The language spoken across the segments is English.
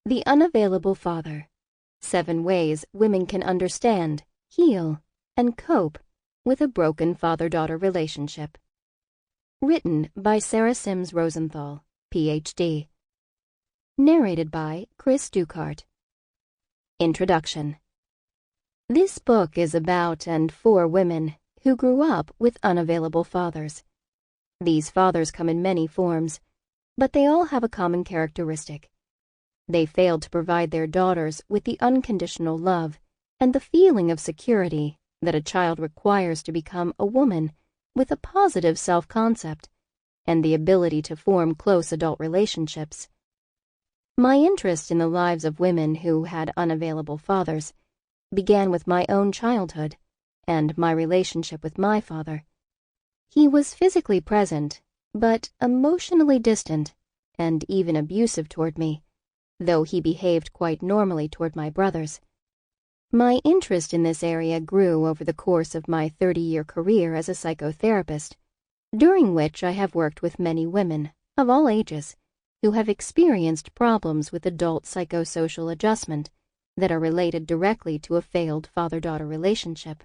The Unavailable Father. 7 Ways Women Can Understand, Heal, and Cope with a Broken Father-Daughter Relationship. Written by Sarah Sims Rosenthal, Ph.D. Narrated by Cris Dukehart. Introduction. This book is about and for women who grew up with unavailable fathers. These fathers come in many forms, but they all have a common characteristic. They failed to provide their daughters with the unconditional love and the feeling of security that a child requires to become a woman with a positive self-concept and the ability to form close adult relationships. My interest in the lives of women who had unavailable fathers began with my own childhood and my relationship with my father. He was physically present, but emotionally distant and even abusive toward me, though he behaved quite normally toward my brothers. My interest in this area grew over the course of my 30-year career as a psychotherapist, during which I have worked with many women, of all ages, who have experienced problems with adult psychosocial adjustment that are related directly to a failed father-daughter relationship.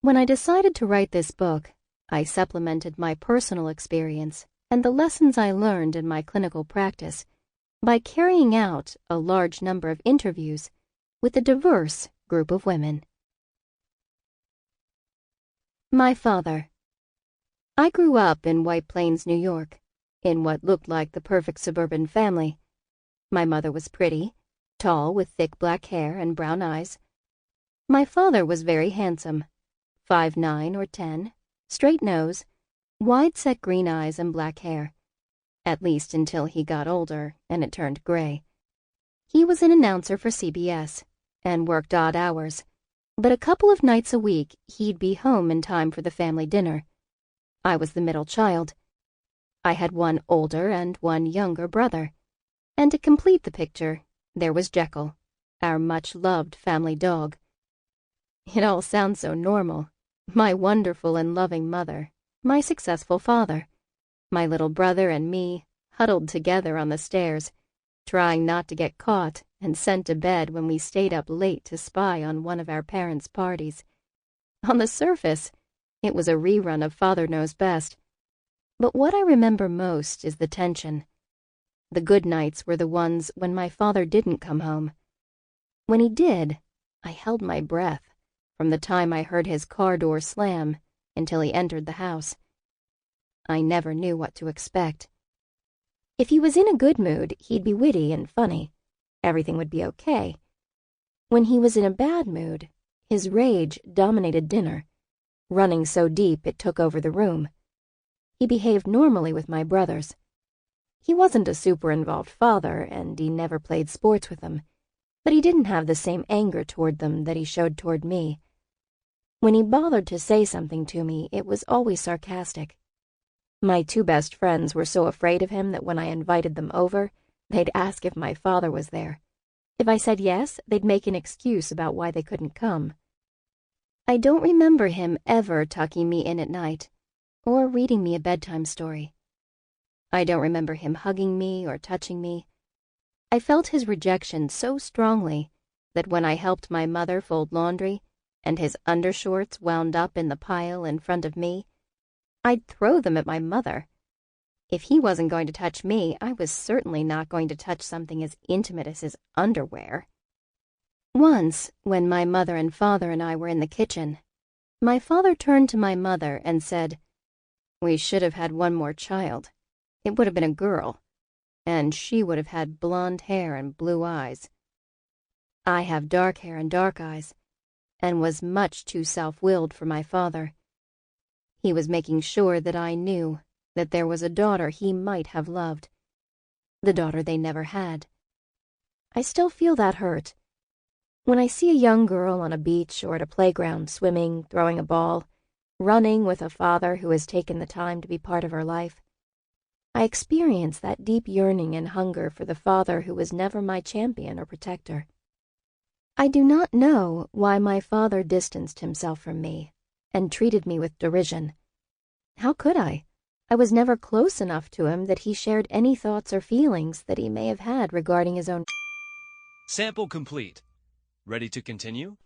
When I decided to write this book, I supplemented my personal experience and the lessons I learned in my clinical practice by carrying out a large number of interviews with a diverse group of women. My father. I grew up in White Plains, New York, in what looked like the perfect suburban family. My mother was pretty, tall with thick black hair and brown eyes. My father was very handsome, 5'9" or 10, straight nose, wide-set green eyes and black hair, at least until he got older and it turned gray. He was an announcer for CBS and worked odd hours, but a couple of nights a week he'd be home in time for the family dinner. I was the middle child. I had one older and one younger brother, and to complete the picture, there was Jekyll, our much-loved family dog. It all sounds so normal. My wonderful and loving mother, my successful father, my little brother and me huddled together on the stairs, trying not to get caught and sent to bed when we stayed up late to spy on one of our parents' parties. On the surface, it was a rerun of Father Knows Best. But what I remember most is the tension. The good nights were the ones when my father didn't come home. When he did, I held my breath from the time I heard his car door slam until he entered the house. I never knew what to expect. If he was in a good mood, he'd be witty and funny. Everything would be okay. When he was in a bad mood, his rage dominated dinner, running so deep it took over the room. He behaved normally with my brothers. He wasn't a super-involved father, and he never played sports with them, but he didn't have the same anger toward them that he showed toward me. When he bothered to say something to me, it was always sarcastic. My 2 best friends were so afraid of him that when I invited them over, they'd ask if my father was there. If I said yes, they'd make an excuse about why they couldn't come. I don't remember him ever tucking me in at night or reading me a bedtime story. I don't remember him hugging me or touching me. I felt his rejection so strongly that when I helped my mother fold laundry and his undershorts wound up in the pile in front of me, I'd throw them at my mother. If he wasn't going to touch me, I was certainly not going to touch something as intimate as his underwear. Once, when my mother and father and I were in the kitchen, my father turned to my mother and said, "We should have had one more child. It would have been a girl, and she would have had blonde hair and blue eyes. I have dark hair and dark eyes, and was much too self-willed for my father. He was making sure that I knew that there was a daughter he might have loved, the daughter they never had. I still feel that hurt. When I see a young girl on a beach or at a playground swimming, throwing a ball, running with a father who has taken the time to be part of her life, I experience that deep yearning and hunger for the father who was never my champion or protector. I do not know why my father distanced himself from me and treated me with derision. How could I? I was never close enough to him that he shared any thoughts or feelings that he may have had regarding his own. Sample complete. Ready to continue?